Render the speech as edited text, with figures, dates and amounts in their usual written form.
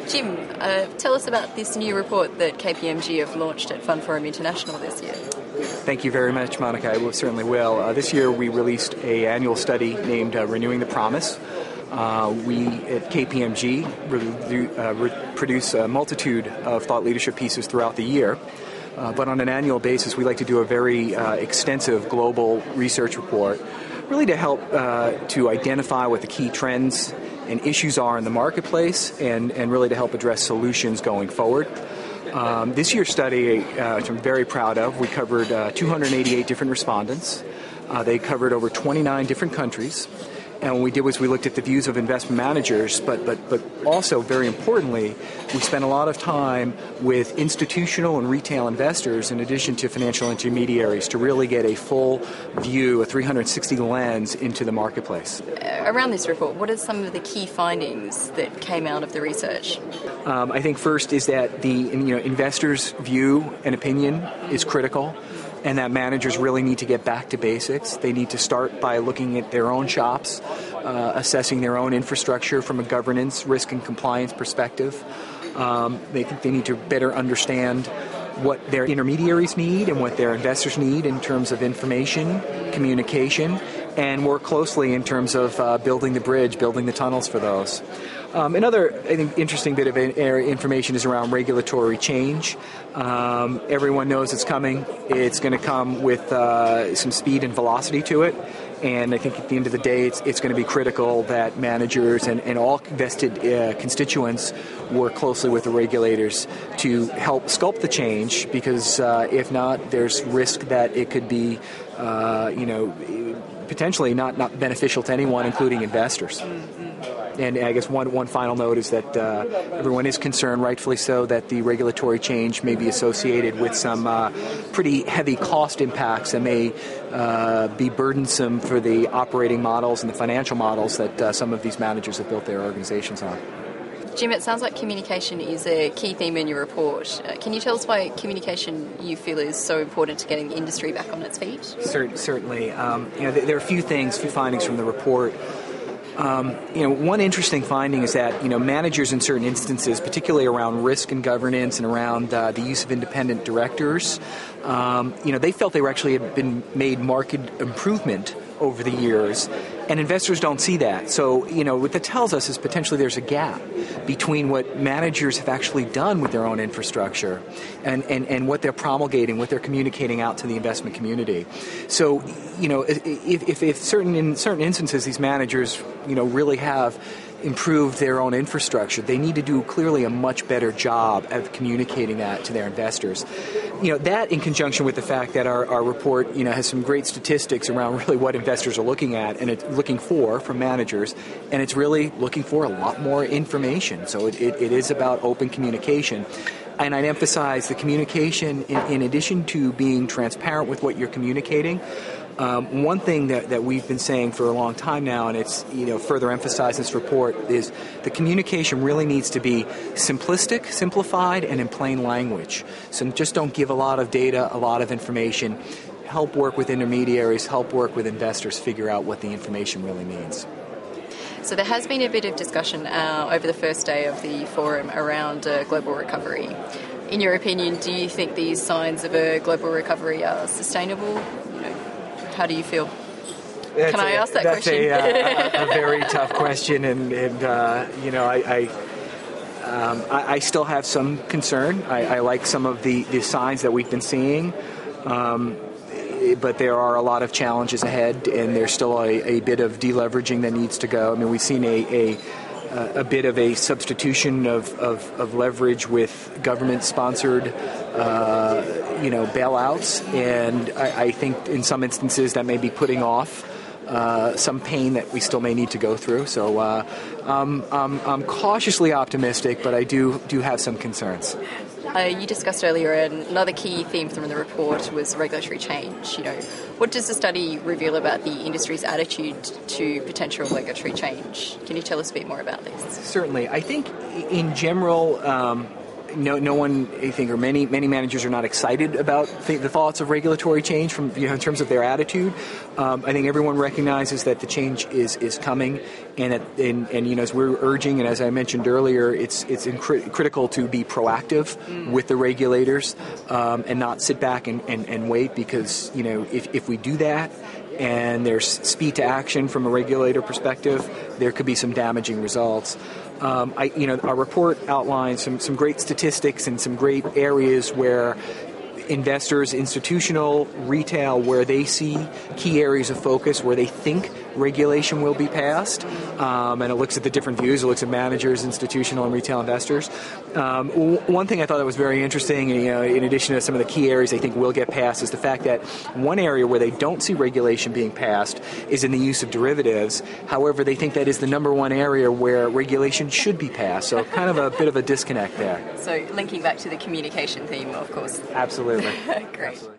Jim, tell us about this new report that KPMG have launched at FundForum International this year. Thank you very much, Monica. I certainly will. This year we released an annual study named Renewing the Promise. We at KPMG produce a multitude of thought leadership pieces throughout the year. But on an annual basis, we like to do a very extensive global research report, really to help to identify what the key trends and issues are in the marketplace and really to help address solutions going forward. This year's study, which I'm very proud of, we covered 288 different respondents. They covered over 29 different countries. And what we did was we looked at the views of investment managers, but also, very importantly, we spent a lot of time with institutional and retail investors in addition to financial intermediaries to really get a full view, a 360 lens into the marketplace. Around this report, what are some of the key findings that came out of the research? I think first is that the investors' view and opinion is critical, and that managers really need to get back to basics. They need to start by looking at their own shops, assessing their own infrastructure from a governance, risk, and compliance perspective. They think they need to better understand what their intermediaries need and what their investors need in terms of information, communication, and work closely in terms of building the bridge, building the tunnels for those. Another, I think, interesting bit of information is around regulatory change. Everyone knows it's coming. It's going to come with some speed and velocity to it. And I think at the end of the day, it's going to be critical that managers and all vested constituents work closely with the regulators to help sculpt the change, because if not, there's risk that it could be, potentially not beneficial to anyone, including investors. And I guess one final note is that everyone is concerned, rightfully so, that the regulatory change may be associated with some pretty heavy cost impacts that may be burdensome for the operating models and the financial models that some of these managers have built their organizations on. Jim, it sounds like communication is a key theme in your report. Can you tell us why communication you feel is so important to getting the industry back on its feet? Certainly. There are a few findings from the report. One interesting finding is that, managers in certain instances, particularly around risk and governance and around the use of independent directors, they felt they had been made market improvement over the years, and investors don't see that. So, what that tells us is potentially there's a gap between what managers have actually done with their own infrastructure and what they're promulgating, what they're communicating out to the investment community. So, if in certain instances these managers, really have improved their own infrastructure, they need to do clearly a much better job of communicating that to their investors. That in conjunction with the fact that our report, has some great statistics around really what investors are looking at and it's looking for from managers, and it's really looking for a lot more information. So it is about open communication. And I'd emphasize the communication in addition to being transparent with what you're communicating. One thing that we've been saying for a long time now, and it's further emphasized in this report, is the communication really needs to be simplistic, simplified, and in plain language. So just don't give a lot of data, a lot of information. Help work with intermediaries, help work with investors figure out what the information really means. So there has been a bit of discussion over the first day of the forum around global recovery. In your opinion, do you think these signs of a global recovery are sustainable? How do you feel? Can I ask that question? That's a very tough question, and I still have some concern. I like some of the signs that we've been seeing, but there are a lot of challenges ahead, and there's still a bit of deleveraging that needs to go. I mean, we've seen a bit of a substitution of leverage with government-sponsored bailouts, and I think in some instances that may be putting off some pain that we still may need to go through. So I'm cautiously optimistic, but I do have some concerns. You discussed earlier another key theme from the report was regulatory change. What does the study reveal about the industry's attitude to potential regulatory change? Can you tell us a bit more about this? Certainly. I think in general, no one, I think, or many managers are not excited about the thoughts of regulatory change from in terms of their attitude. I think everyone recognizes that the change is coming, and as we're urging, and as I mentioned earlier, it's critical to be proactive with the regulators and not sit back and wait, because if we do that, and there's speed to action from a regulator perspective, there could be some damaging results. Our report outlines some great statistics and some great areas where investors, institutional, retail, where they see key areas of focus, where they think regulation will be passed, and it looks at the different views. It looks at managers, institutional, and retail investors. One thing I thought that was very interesting, in addition to some of the key areas they think will get passed, is the fact that one area where they don't see regulation being passed is in the use of derivatives. However, they think that is the number one area where regulation should be passed. So kind of a bit of a disconnect there. So linking back to the communication theme, of course. Absolutely. Great. Absolutely.